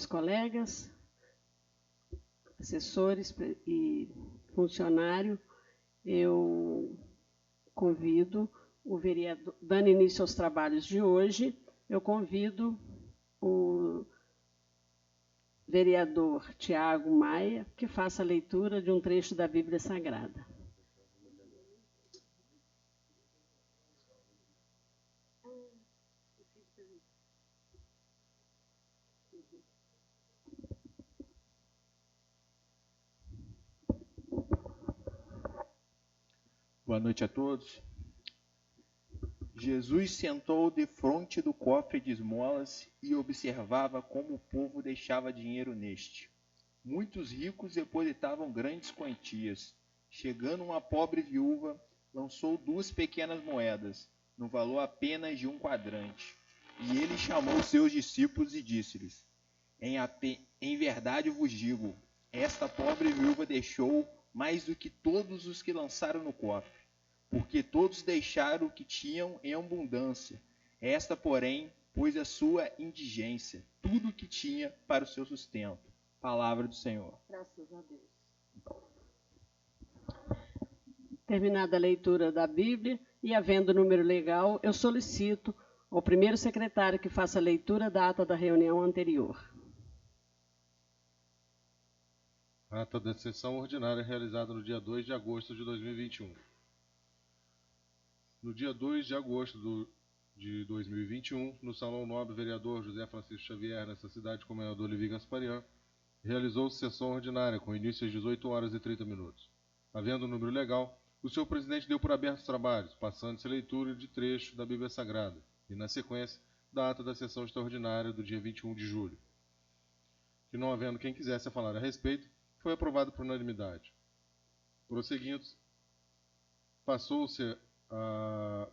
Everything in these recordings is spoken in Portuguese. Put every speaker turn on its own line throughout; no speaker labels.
nobres colegas, assessores e funcionário, eu convido o vereador, dando início aos trabalhos de hoje, eu convido o vereador Tiago Maia, que faça a leitura de um trecho da Bíblia Sagrada.
Boa noite a todos. Jesus sentou defronte do cofre de esmolas e observava como o povo deixava dinheiro neste. Muitos ricos depositavam grandes quantias. Chegando uma pobre viúva, lançou 2 pequenas moedas, no valor apenas de 1 quadrante. E ele chamou seus discípulos e disse-lhes: Em verdade vos digo, esta pobre viúva deixou mais do que todos os que lançaram no cofre, porque todos deixaram o que tinham em abundância. Esta, porém, pôs a sua indigência, tudo o que tinha para o seu sustento. Palavra do Senhor.
Graças a Deus. Terminada a leitura da Bíblia e havendo número legal, eu solicito ao primeiro secretário que faça a leitura da ata da reunião anterior.
Ata da sessão ordinária realizada no dia 2 de agosto de 2021. No dia 2 de agosto de 2021, no Salão Nobre Vereador José Francisco Xavier, nessa cidade, comendador Levi Gasparian, realizou-se sessão ordinária, com início às 18 horas e 30 minutos. Havendo número legal, o senhor presidente deu por aberto os trabalhos, passando-se a leitura de trecho da Bíblia Sagrada, e, na sequência, da ata da sessão extraordinária do dia 21 de julho. Que, não havendo quem quisesse falar a respeito, foi aprovado por unanimidade. Prosseguindo, passou-se a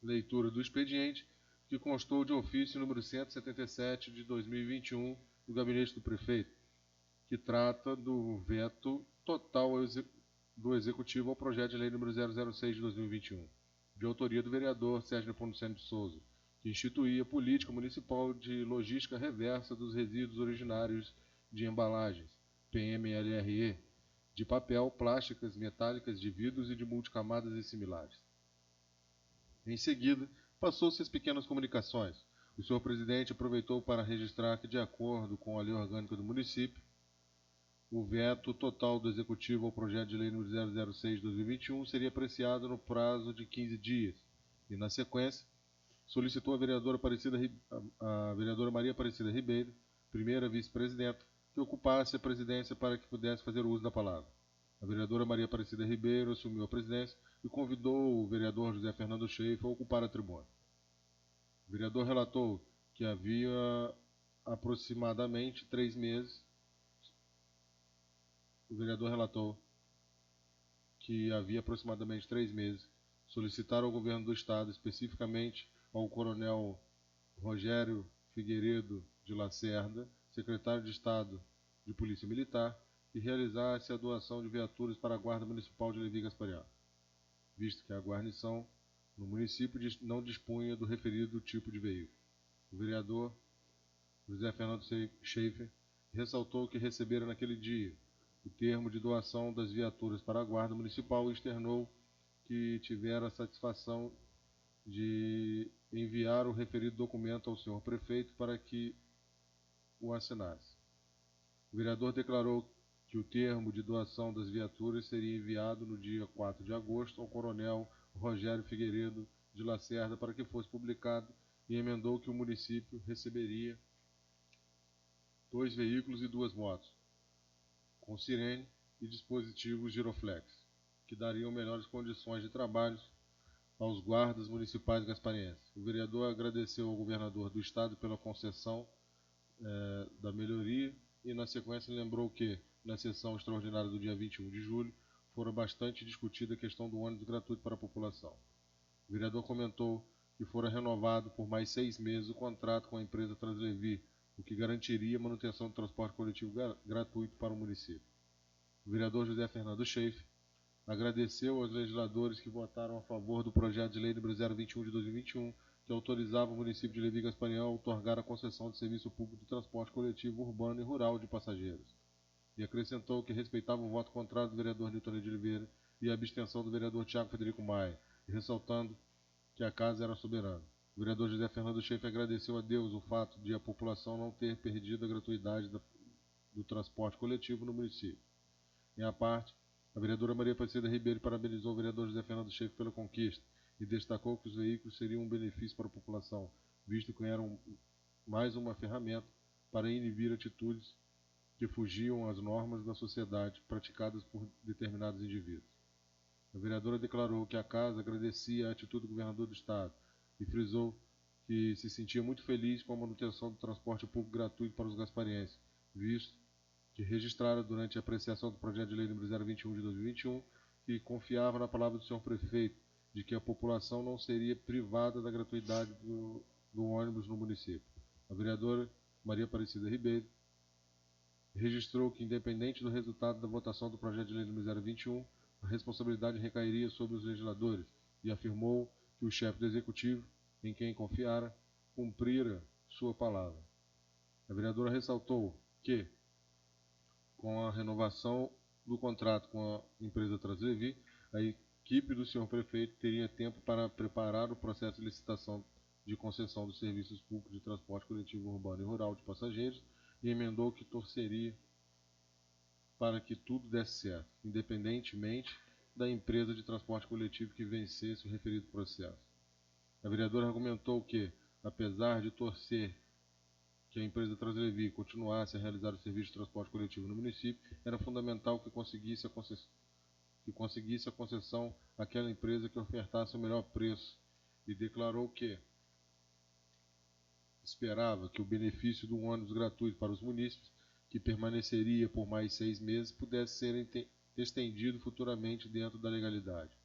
leitura do expediente, que constou de ofício número 177 de 2021 do Gabinete do Prefeito, que trata do veto total do Executivo ao projeto de lei número 006 de 2021, de autoria do vereador Sérgio Nepomuceno de Souza, que instituía a política municipal de logística reversa dos resíduos originários de embalagens, PMLRE, de papel, plásticas, metálicas, de vidros e de multicamadas e similares. Em seguida, passou-se as pequenas comunicações. O senhor presidente aproveitou para registrar que, de acordo com a lei orgânica do município, o veto total do Executivo ao projeto de lei número 006 de 2021 seria apreciado no prazo de 15 dias. E, na sequência, solicitou a vereadora Maria Aparecida Ribeiro, primeira vice-presidenta, que ocupasse a presidência para que pudesse fazer uso da palavra. A vereadora Maria Aparecida Ribeiro assumiu a presidência e convidou o vereador José Fernando Schaeffer a ocupar a tribuna. O vereador relatou que havia aproximadamente 3 meses. O vereador relatou que havia aproximadamente 3 meses solicitaram ao governo do Estado, especificamente ao coronel Rogério Figueiredo de Lacerda, secretário de Estado de Polícia Militar, que realizasse a doação de viaturas para a Guarda Municipal de Levi Gasparian, visto que a guarnição no município não dispunha do referido tipo de veículo. O vereador José Fernando Schaeffer ressaltou que recebera naquele dia o termo de doação das viaturas para a Guarda Municipal e externou que tivera a satisfação de enviar o referido documento ao senhor prefeito para que o assinasse. O vereador declarou que o termo de doação das viaturas seria enviado no dia 4 de agosto ao coronel Rogério Figueiredo de Lacerda para que fosse publicado e emendou que o município receberia 2 veículos e 2 motos, com sirene e dispositivos giroflex, que dariam melhores condições de trabalho aos guardas municipais gasparienses. O vereador agradeceu ao governador do estado pela concessão da melhoria e, na sequência, lembrou que, na sessão extraordinária do dia 21 de julho, fora bastante discutida a questão do ônibus gratuito para a população. O vereador comentou que fora renovado por mais 6 meses o contrato com a empresa Translevi, o que garantiria a manutenção do transporte coletivo gratuito para o município. O vereador José Fernando Schaeffer agradeceu aos legisladores que votaram a favor do projeto de lei número 021 de 2021, que autorizava o município de Levi Gasparian a outorgar a concessão de serviço público de transporte coletivo urbano e rural de passageiros. E acrescentou que respeitava o voto contrário do vereador Nilton de Oliveira e a abstenção do vereador Tiago Frederico Maia, ressaltando que a casa era soberana. O vereador José Fernando Schaeffer agradeceu a Deus o fato de a população não ter perdido a gratuidade do transporte coletivo no município. Em a parte, a vereadora Maria Aparecida Ribeiro parabenizou o vereador José Fernando Schaeffer pela conquista e destacou que os veículos seriam um benefício para a população, visto que eram mais uma ferramenta para inibir atitudes que fugiam às normas da sociedade praticadas por determinados indivíduos. A vereadora declarou que a casa agradecia a atitude do governador do estado e frisou que se sentia muito feliz com a manutenção do transporte público gratuito para os gasparienses, visto que registrara durante a apreciação do projeto de lei número 021 de 2021 que confiava na palavra do senhor prefeito de que a população não seria privada da gratuidade do ônibus no município. A vereadora Maria Aparecida Ribeiro registrou que, independente do resultado da votação do projeto de lei número 021, a responsabilidade recairia sobre os legisladores e afirmou que o chefe do executivo, em quem confiara, cumprira sua palavra. A vereadora ressaltou que, com a renovação do contrato com a empresa Translevi, a equipe do senhor prefeito teria tempo para preparar o processo de licitação de concessão dos serviços públicos de transporte coletivo urbano e rural de passageiros e emendou que torceria para que tudo desse certo, independentemente da empresa de transporte coletivo que vencesse o referido processo. A vereadora argumentou que, apesar de torcer que a empresa Translevi continuasse a realizar o serviço de transporte coletivo no município, era fundamental que conseguisse a concessão àquela empresa que ofertasse o melhor preço e declarou que esperava que o benefício do ônibus gratuito para os munícipes, que permaneceria por mais 6 meses, pudesse ser estendido futuramente dentro da legalidade.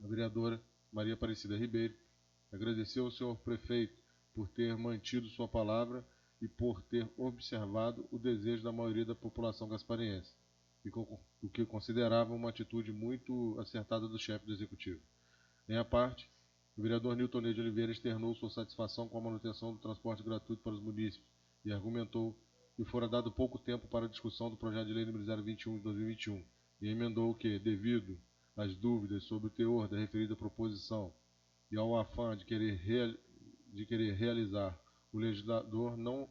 A vereadora Maria Aparecida Ribeiro agradeceu ao senhor prefeito por ter mantido sua palavra e por ter observado o desejo da maioria da população gaspariense, o que considerava uma atitude muito acertada do chefe do executivo. Em a parte, o vereador Nilton de Oliveira externou sua satisfação com a manutenção do transporte gratuito para os munícipes e argumentou que fora dado pouco tempo para a discussão do projeto de lei número 021 de 2021 e emendou que, devido às dúvidas sobre o teor da referida proposição e ao afã de querer realizar, o legislador não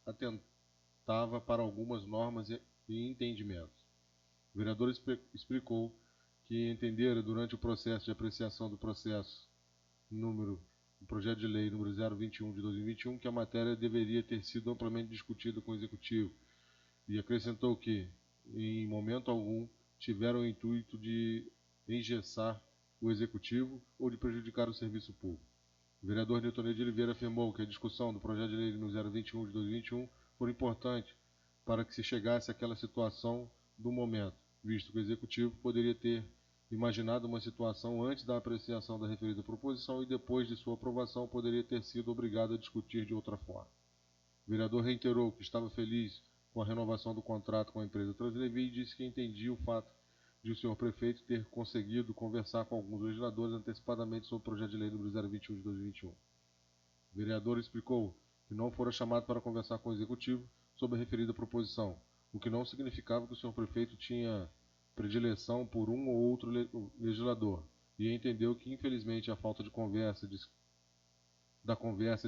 atentava para algumas normas e entendimentos. O vereador explicou que entendera durante o processo de apreciação do projeto de lei número 021 de 2021 que a matéria deveria ter sido amplamente discutida com o executivo e acrescentou que, em momento algum, tiveram o intuito de engessar o executivo ou de prejudicar o serviço público. O vereador Nilton de Oliveira afirmou que a discussão do projeto de lei número 021 de 2021 foi importante para que se chegasse àquela situação do momento, visto que o executivo poderia ter imaginado uma situação antes da apreciação da referida proposição e depois de sua aprovação poderia ter sido obrigado a discutir de outra forma. O vereador reiterou que estava feliz com a renovação do contrato com a empresa Translevi e disse que entendia o fato de o senhor prefeito ter conseguido conversar com alguns legisladores antecipadamente sobre o projeto de lei número 021 de 2021. O vereador explicou que não fora chamado para conversar com o executivo sobre a referida proposição, o que não significava que o senhor prefeito tinha predileção por um ou outro legislador, e entendeu que, infelizmente, a falta de conversa de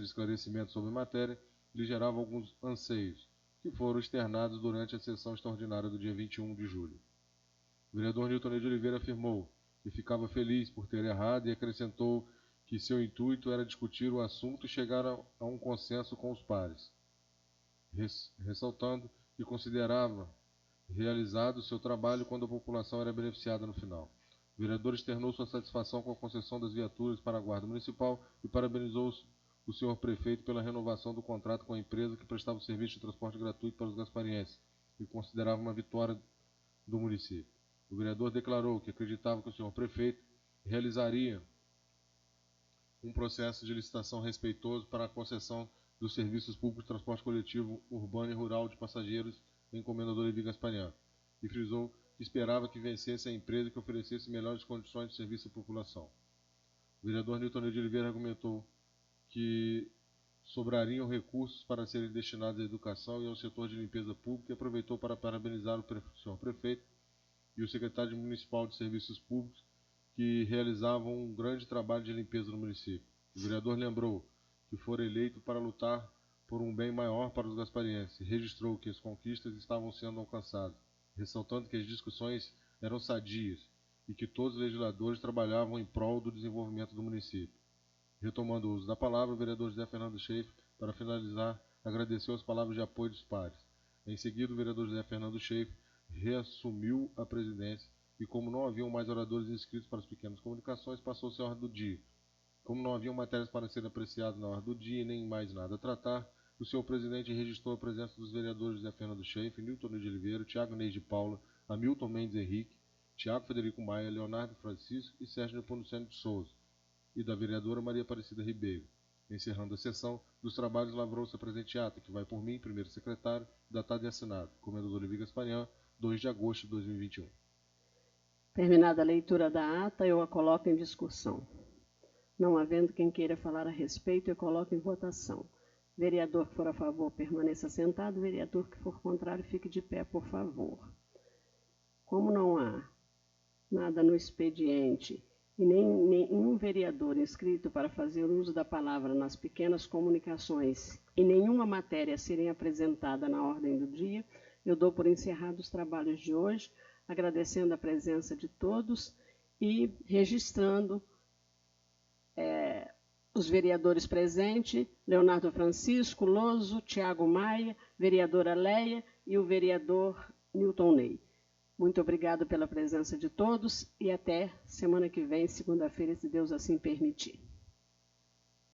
esclarecimento sobre a matéria lhe gerava alguns anseios, que foram externados durante a sessão extraordinária do dia 21 de julho. O vereador Nilton de Oliveira afirmou que ficava feliz por ter errado e acrescentou que seu intuito era discutir o assunto e chegar a um consenso com os pares, ressaltando que considerava realizado seu trabalho quando a população era beneficiada no final. O vereador externou sua satisfação com a concessão das viaturas para a Guarda Municipal e parabenizou o senhor prefeito pela renovação do contrato com a empresa que prestava o serviço de transporte gratuito para os gasparienses e considerava uma vitória do município. O vereador declarou que acreditava que o senhor prefeito realizaria um processo de licitação respeitoso para a concessão dos serviços públicos de transporte coletivo urbano e rural de passageiros em Comendador Levi Gasparian, e frisou que esperava que vencesse a empresa que oferecesse melhores condições de serviço à população. O vereador Newton Ney de Oliveira argumentou que sobrariam recursos para serem destinados à educação e ao setor de limpeza pública e aproveitou para parabenizar o senhor prefeito e o secretário municipal de serviços públicos que realizavam um grande trabalho de limpeza no município. O vereador lembrou que fora eleito para lutar por um bem maior para os gasparienses e registrou que as conquistas estavam sendo alcançadas, ressaltando que as discussões eram sadias e que todos os legisladores trabalhavam em prol do desenvolvimento do município. Retomando o uso da palavra, o vereador José Fernando Schaeffer, para finalizar, agradeceu as palavras de apoio dos pares. Em seguida, o vereador José Fernando Schaeffer reassumiu a presidência e, como não haviam mais oradores inscritos para as pequenas comunicações, passou-se a ordem do dia. Como não haviam matérias para serem apreciadas na ordem do dia e nem mais nada a tratar, o senhor presidente registrou a presença dos vereadores José Fernando Schaeffer, Newton Ney de Oliveira, Tiago Ney de Paula, Hamilton Mendes Henrique, Tiago Federico Maia, Leonardo Francisco e Sérgio Nepomuceno de Souza, e da vereadora Maria Aparecida Ribeiro. Encerrando a sessão, dos trabalhos lavrou-se a presente ata, que vai por mim, primeiro secretário, datado e assinado. Comendador Levi Gasparian, 2 de agosto de 2021.
Terminada a leitura da ata, eu a coloco em discussão. Não havendo quem queira falar a respeito, eu coloco em votação. Vereador que for a favor, permaneça sentado. Vereador que for contrário, fique de pé, por favor. Como não há nada no expediente e nenhum vereador inscrito para fazer uso da palavra nas pequenas comunicações e nenhuma matéria a serem apresentada na ordem do dia, eu dou por encerrados os trabalhos de hoje, agradecendo a presença de todos e registrando os vereadores presentes, Leonardo Francisco, Loso, Tiago Maia, vereadora Leia e o vereador Newton Ney. Muito obrigado pela presença de todos e até semana que vem, segunda-feira, se Deus assim permitir.